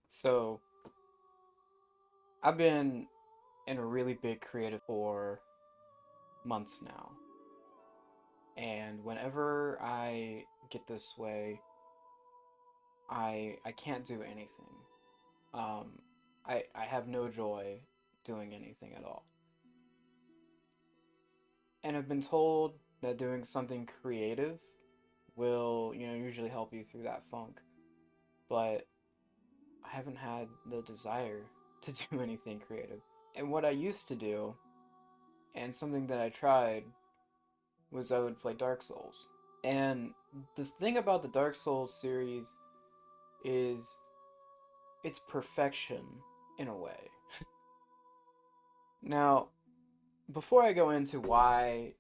So, I've been in a really big creative for months now. And whenever I get this way, I can't do anything. I have no joy doing anything at all. And I've been told that doing something creative will, usually help you through that funk. But I haven't had the desire to do anything creative. And what I used to do, and something that I tried, was I would play Dark Souls. And the thing about the Dark Souls series is it's perfection in a way. Now, before I go into why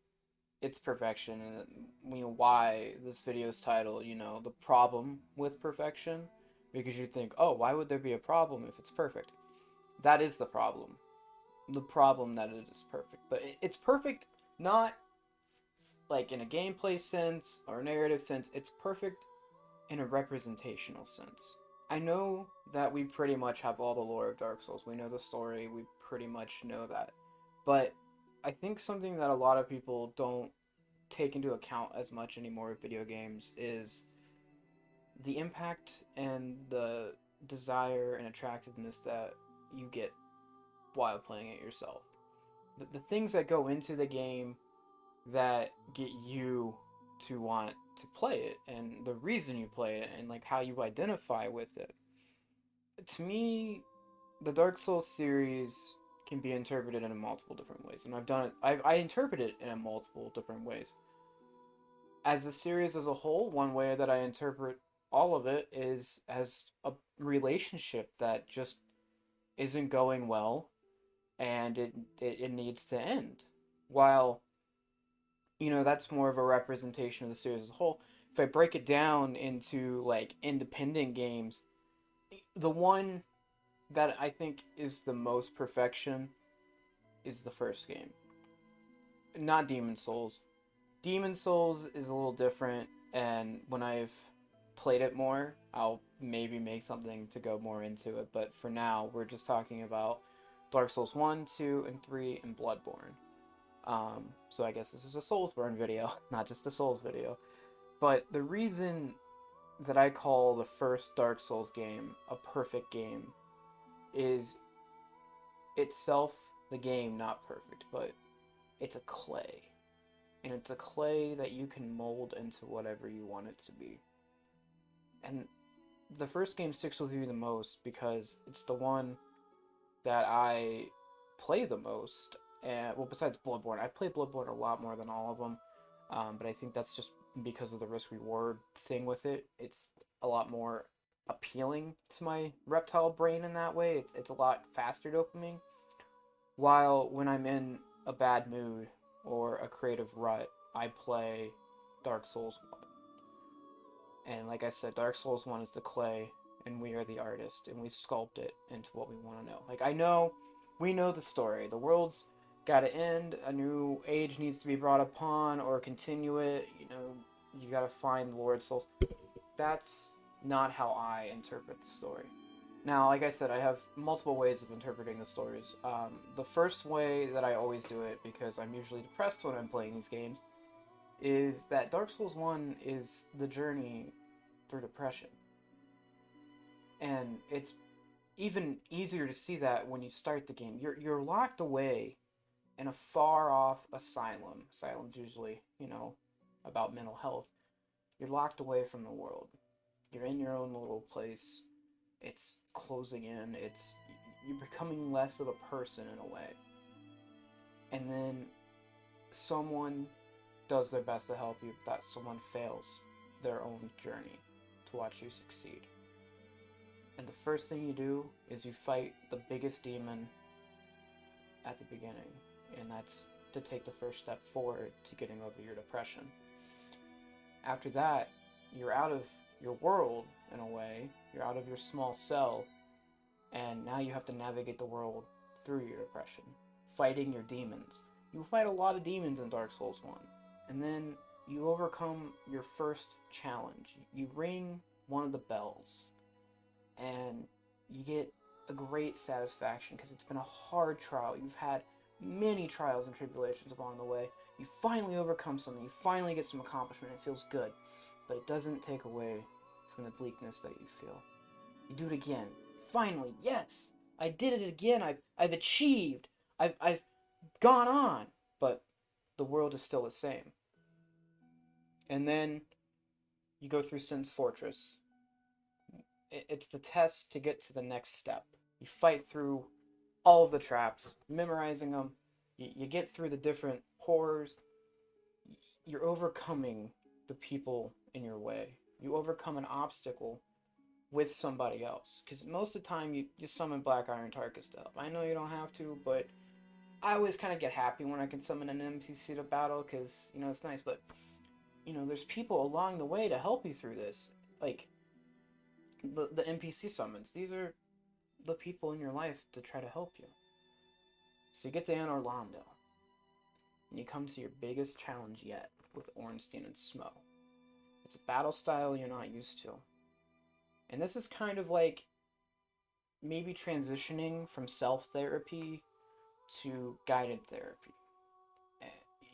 it's perfection and why this video's title, the problem with perfection, because you think, oh, why would there be a problem if it's perfect? That is the problem. The problem that it is perfect. But it's perfect not like in a gameplay sense or a narrative sense, it's perfect in a representational sense. I know that we pretty much have all the lore of Dark Souls. We know the story, we pretty much know that. But I think something that a lot of people don't take into account as much anymore with video games is the impact and the desire and attractiveness that you get while playing it yourself. The things that go into the game that get you to want to play it and the reason you play it and like how you identify with it. To me, the Dark Souls series can be interpreted in multiple different ways, and I've done it. I interpret it in multiple different ways. As a series as a whole, one way that I interpret all of it is as a relationship that just isn't going well, and it needs to end. While that's more of a representation of the series as a whole. If I break it down into like independent games, the one that I think is the most perfection is the first game. Not Demon Souls. Demon Souls is a little different, and when I've played it more, I'll maybe make something to go more into it, but for now, we're just talking about Dark Souls 1, 2, and 3, and Bloodborne. So I guess this is a Soulsborne video, not just a Souls video. But the reason that I call the first Dark Souls game a perfect game is itself the game not perfect, but it's a clay. And it's a clay that you can mold into whatever you want it to be. And the first game sticks with you the most because it's the one that I play the most. And, well, besides Bloodborne, I play Bloodborne a lot more than all of them. But I think that's just because of the risk-reward thing with it. It's a lot more appealing to my reptile brain in that way. It's a lot faster dopamine. While when I'm in a bad mood or a creative rut, I play Dark Souls 1. And like I said, Dark Souls 1 is the clay, and we are the artist, and we sculpt it into what we want to know. Like, we know the story. The world's gotta end, a new age needs to be brought upon, or continue it, you gotta find Lord Souls. That's not how I interpret the story. Now, like I said, I have multiple ways of interpreting the stories. The first way that I always do it, because I'm usually depressed when I'm playing these games, is that Dark Souls 1 is the journey through depression. And it's even easier to see that when you start the game. You're locked away in a far-off asylum. Asylum's usually, about mental health. You're locked away from the world. You're in your own little place. It's closing in. You're becoming less of a person in a way. And then someone does their best to help you, but that someone fails their own journey to watch you succeed. And the first thing you do is you fight the biggest demon at the beginning, and that's to take the first step forward to getting over your depression. After that, you're out of your world, in a way. You're out of your small cell, and now you have to navigate the world through your depression, fighting your demons. You fight a lot of demons in Dark Souls 1. And then You overcome your first challenge. You ring one of the bells, and you get a great satisfaction because it's been a hard trial. You've had many trials and tribulations along the way. You finally overcome something. You finally get some accomplishment. It feels good, but it doesn't take away from the bleakness that you feel. You do it again. Finally, yes, I did it again. I've achieved. I've gone on, but the world is still the same. And then you go through Sin's Fortress. It's the test to get to the next step. You fight through all of the traps, memorizing them. You get through the different horrors. You're overcoming the people in your way. You overcome an obstacle with somebody else. Because most of the time, you summon Black Iron Tarkus to help. I know you don't have to, but I always kind of get happy when I can summon an NPC to battle, because, it's nice. But, there's people along the way to help you through this. Like, the NPC summons. These are the people in your life to try to help you. So you get to Anor Londo, and you come to your biggest challenge yet with Ornstein and Smo. It's a battle style you're not used to. And this is kind of like maybe transitioning from self-therapy to guided therapy.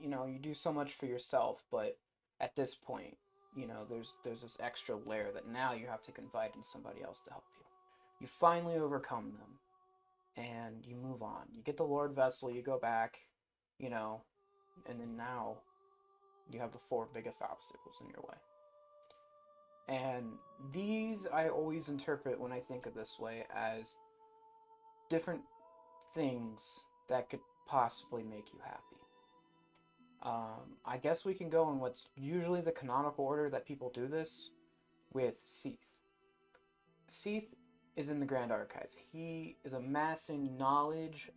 You do so much for yourself, but at this point, there's this extra layer that now you have to confide in somebody else to help you. You finally overcome them, and you move on. You get the Lord Vessel, you go back, and then now you have the 4 biggest obstacles in your way. And these I always interpret, when I think of this way, as different things that could possibly make you happy. I guess we can go in what's usually the canonical order that people do this with Seath. Seath is in the Grand Archives. He is amassing knowledge,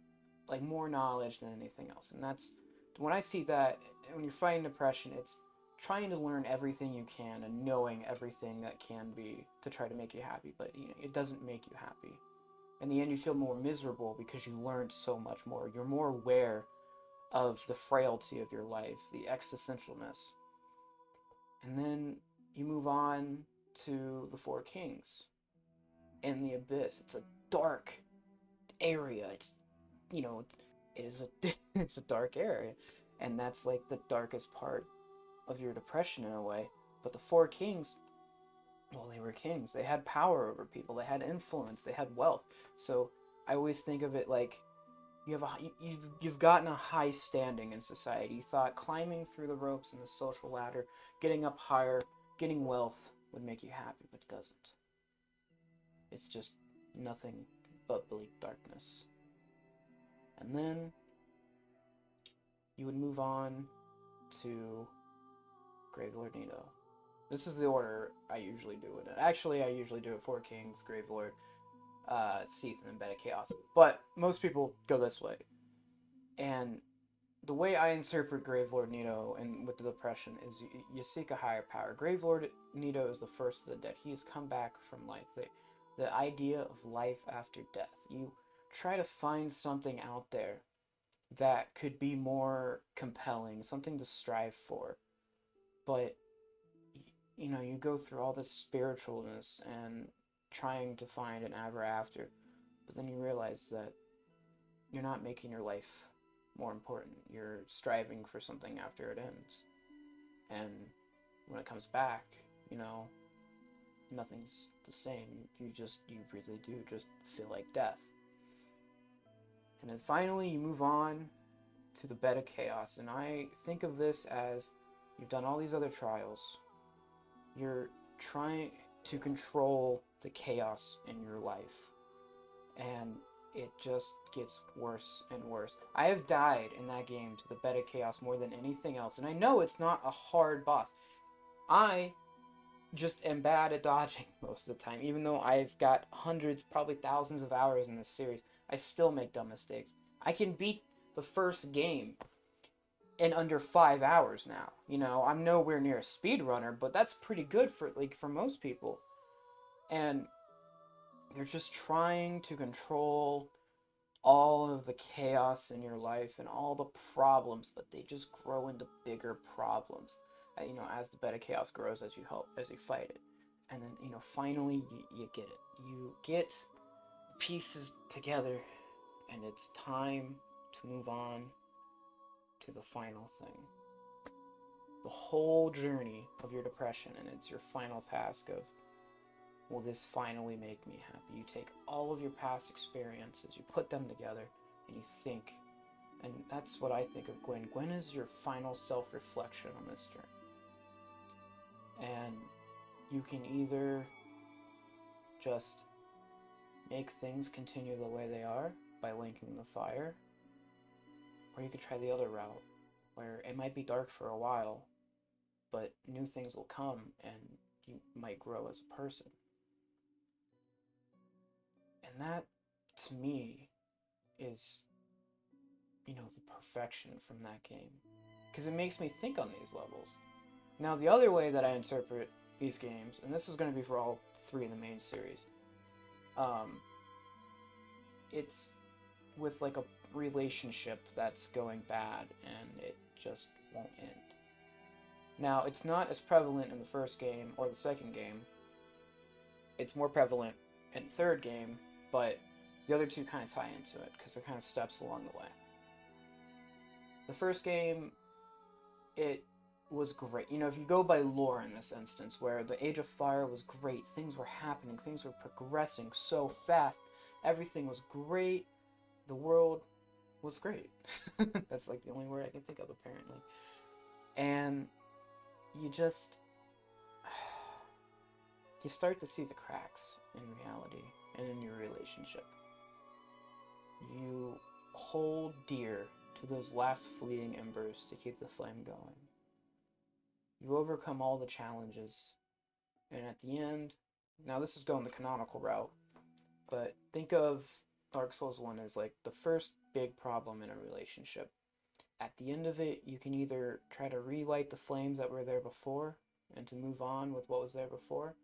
like more knowledge than anything else. And that's, when I see that, when you're fighting depression, it's trying to learn everything you can and knowing everything that can be to try to make you happy, but it doesn't make you happy. In the end, you feel more miserable because you learned so much more. You're more aware of the frailty of your life, the existentialness. And then you move on to the 4 Kings in the Abyss. It's a dark area. It's, it's a dark area. And that's like the darkest part of your depression in a way. But the 4 Kings, well, they were kings. They had power over people. They had influence. They had wealth. So I always think of it like you've gotten a high standing in society. You thought climbing through the ropes in the social ladder, getting up higher, getting wealth would make you happy, but it doesn't. It's just nothing but bleak darkness. And then you would move on to Gravelord Nito. This is the order I usually do it in. Actually, I usually do it 4 Kings, Gravelord, Seath, and then Bed of Chaos. But most people go this way. And the way I interpret Gravelord Nito and with the depression is you seek a higher power. Gravelord Nito is the first of the dead. He has come back from life. The idea of life after death. You try to find something out there that could be more compelling, something to strive for. But you go through all this spiritualness and trying to find an ever after, but then you realize that you're not making your life more important. You're striving for something after it ends. And when it comes back, nothing's the same. You really do just feel like death. And then finally you move on to the Bed of Chaos, and I think of this as you've done all these other trials. You're trying to control the chaos in your life, and it just gets worse and worse. I have died in that game to the Bed of Chaos more than anything else, and I know it's not a hard boss. I just am bad at dodging most of the time. Even though I've got hundreds, probably thousands of hours in this series, I still make dumb mistakes. I can beat the first game in under 5 hours now. I'm nowhere near a speedrunner, but that's pretty good for most people. And they're just trying to control all of the chaos in your life and all the problems, but they just grow into bigger problems. as the bed of chaos grows, as you fight it. And then, finally you get it. You get pieces together, and it's time to move on to the final thing. The whole journey of your depression, and it's your final task of, will this finally make me happy? You take all of your past experiences, you put them together, and you think. And that's what I think of Gwen. Gwen is your final self-reflection on this journey. And you can either just make things continue the way they are by linking the fire, or you could try the other route, where it might be dark for a while, but new things will come and you might grow as a person. And that, to me, is, the perfection from that game. Because it makes me think on these levels. Now, the other way that I interpret these games, and this is going to be for all 3 in the main series, it's with like a relationship that's going bad and it just won't end. Now, it's not as prevalent in the first game or the second game. It's more prevalent in the third game, but the other 2 kind of tie into it because they're kind of steps along the way. The first game, it was great. If you go by lore in this instance, where the Age of Fire was great, things were happening, things were progressing so fast, everything was great, the world was great. That's like the only word I can think of, apparently. And you start to see the cracks in reality and in your relationship. You hold dear to those last fleeting embers to keep the flame going. You overcome all the challenges, and at the end, now this is going the canonical route, but think of Dark Souls 1 as like the first big problem in a relationship. At the end of it, you can either try to relight the flames that were there before and to move on with what was there before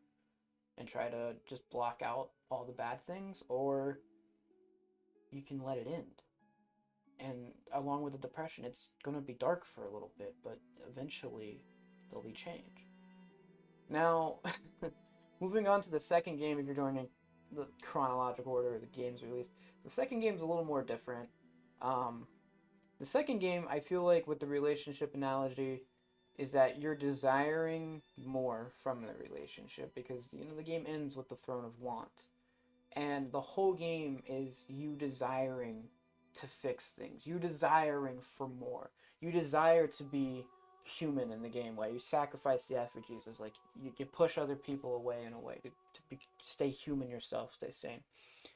and try to just block out all the bad things, or you can let it end. And along with the depression, it's going to be dark for a little bit, but eventually there'll be change. Now, moving on to the second game, if you're going in the chronological order of the games released, the second game's a little more different. The second game, I feel like, with the relationship analogy, is that you're desiring more from the relationship because, the game ends with the Throne of Want. And the whole game is you desiring to fix things. You desiring for more. You desire to be human in the game, where you sacrifice the effigies. It's like you push other people away in a way to stay human yourself, stay sane.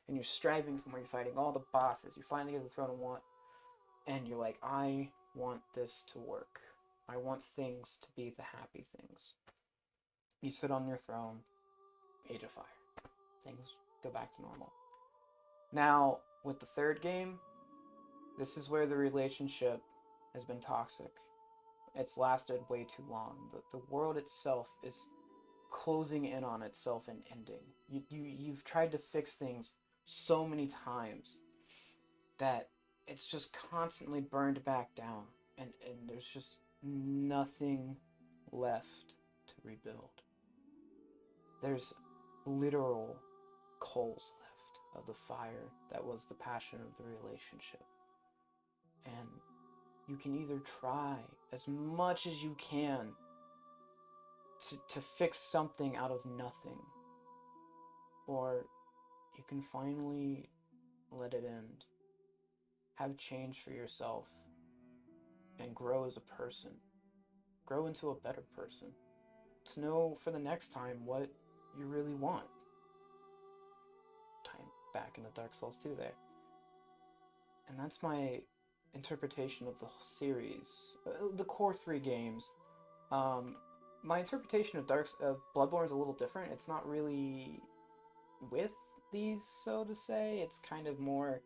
And you're striving for more. You're fighting all the bosses. You finally get the Throne of Want. And you're like, I want this to work. I want things to be the happy things. You sit on your throne, Age of Fire. Things go back to normal. Now, with the third game, this is where the relationship has been toxic. It's lasted way too long. The world itself is closing in on itself and ending. You've tried to fix things so many times that it's just constantly burned back down, and there's just nothing left to rebuild. There's literal coals left of the fire that was the passion of the relationship. And you can either try as much as you can to fix something out of nothing, or you can finally let it end. Have change for yourself and grow as a person. Grow into a better person. To know for the next time what you really want. Time back in the Dark Souls 2 there. And that's my interpretation of the whole series. The core 3 games. My interpretation of Bloodborne's a little different. It's not really with these, so to say. It's kind of more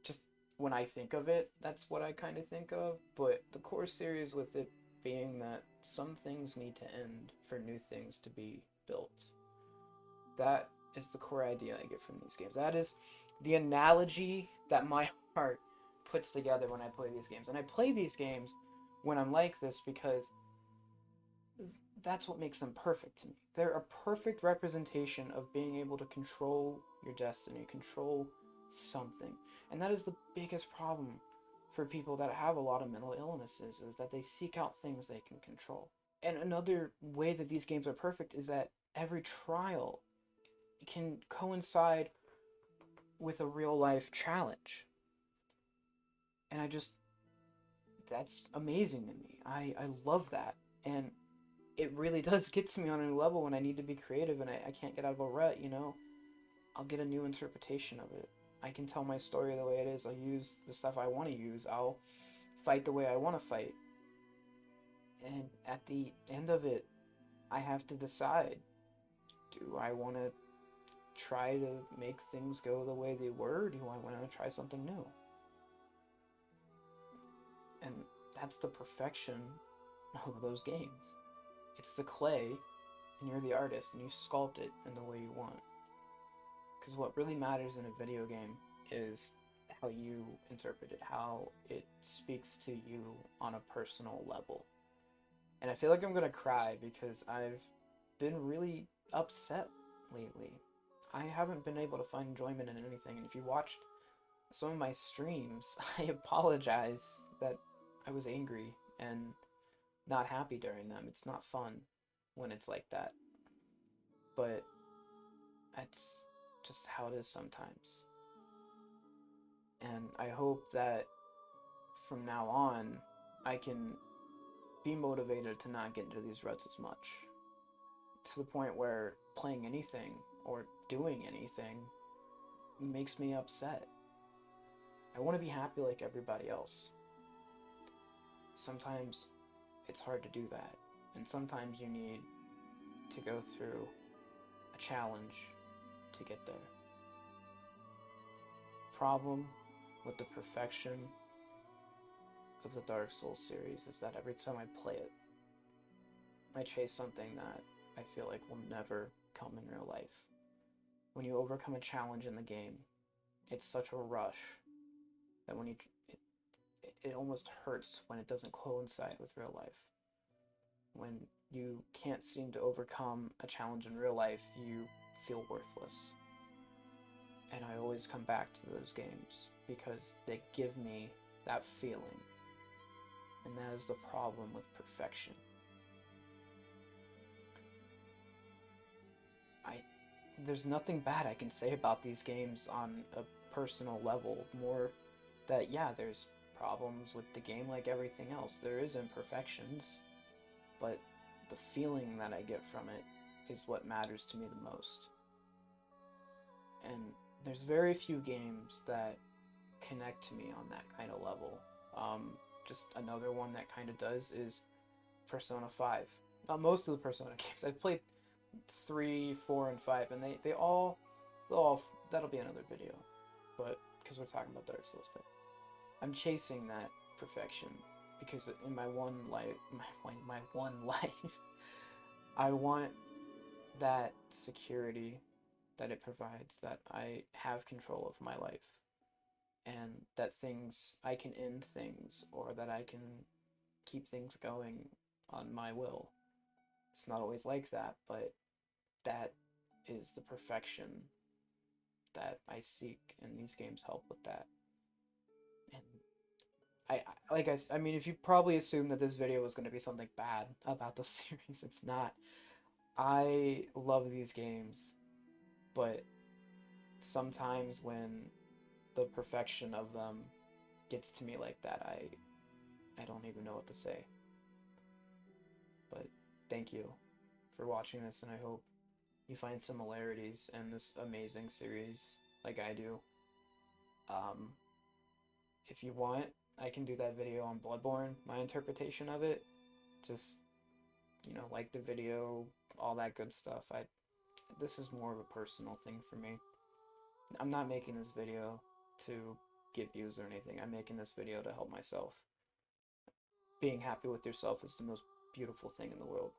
just when I think of it, that's what I kind of think of. But the core series, with it being that some things need to end for new things to be built. That is the core idea I get from these games. That is the analogy that my heart puts together when I play these games. And I play these games when I'm like this because That's what makes them perfect to me. They're a perfect representation of being able to control your destiny, control something. And that is the biggest problem for people that have a lot of mental illnesses, is that they seek out things they can control. And another way that these games are perfect is that every trial can coincide with a real life challenge. And that's amazing to me. I love that. And it really does get to me on a new level when I need to be creative and I can't get out of a rut, you know? I'll get a new interpretation of it. I can tell my story the way it is. I'll use the stuff I want to use. I'll fight the way I want to fight. And at the end of it, I have to decide, do I want to try to make things go the way they were? Do I want to try something new? And that's the perfection of those games. It's the clay, and you're the artist, and you sculpt it in the way you want. Because what really matters in a video game is how you interpret it, how it speaks to you on a personal level. And I feel like I'm gonna cry because I've been really upset lately. I haven't been able to find enjoyment in anything, and if you watched some of my streams, I apologize that I was angry and not happy during them. It's not fun when it's like that. But that's just how it is sometimes. And I hope that from now on, I can be motivated to not get into these ruts as much. To the point where playing anything or doing anything makes me upset. I want to be happy like everybody else. Sometimes it's hard to do that, and sometimes you need to go through a challenge to get there. Problem with the perfection of the Dark Souls series is that every time I play it, I chase something that I feel like will never come in real life. When you overcome a challenge in the game, it's such a rush that when it almost hurts when it doesn't coincide with real life. When you can't seem to overcome a challenge in real life, you feel worthless. And I always come back to those games because they give me that feeling. And that is the problem with perfection. There's nothing bad I can say about these games on a personal level, more that, yeah, there's problems with the game like everything else. There is imperfections, but the feeling that I get from it is what matters to me the most. And there's very few games that connect to me on that kind of level. Just another one that kind of does is Persona 5. Most of the Persona games I've played 3, 4, and 5, and that'll be another video, but because we're talking about Dark Souls, but I'm chasing that perfection because in my one life, my one life, I want that security that it provides, that I have control of my life, and that I can end things, or that I can keep things going on my will. It's not always like that, but that is the perfection that I seek, and these games help with that. And I mean, if you probably assumed that this video was going to be something bad about the series, it's not. I love these games, but sometimes when the perfection of them gets to me like that, I don't even know what to say. But thank you for watching this, and I hope you find similarities in this amazing series like I do. If you want, I can do that video on Bloodborne, my interpretation of it. Just, like the video, all that good stuff. This is more of a personal thing for me. I'm not making this video to get views or anything. I'm making this video to help myself. Being happy with yourself is the most beautiful thing in the world.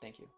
Thank you.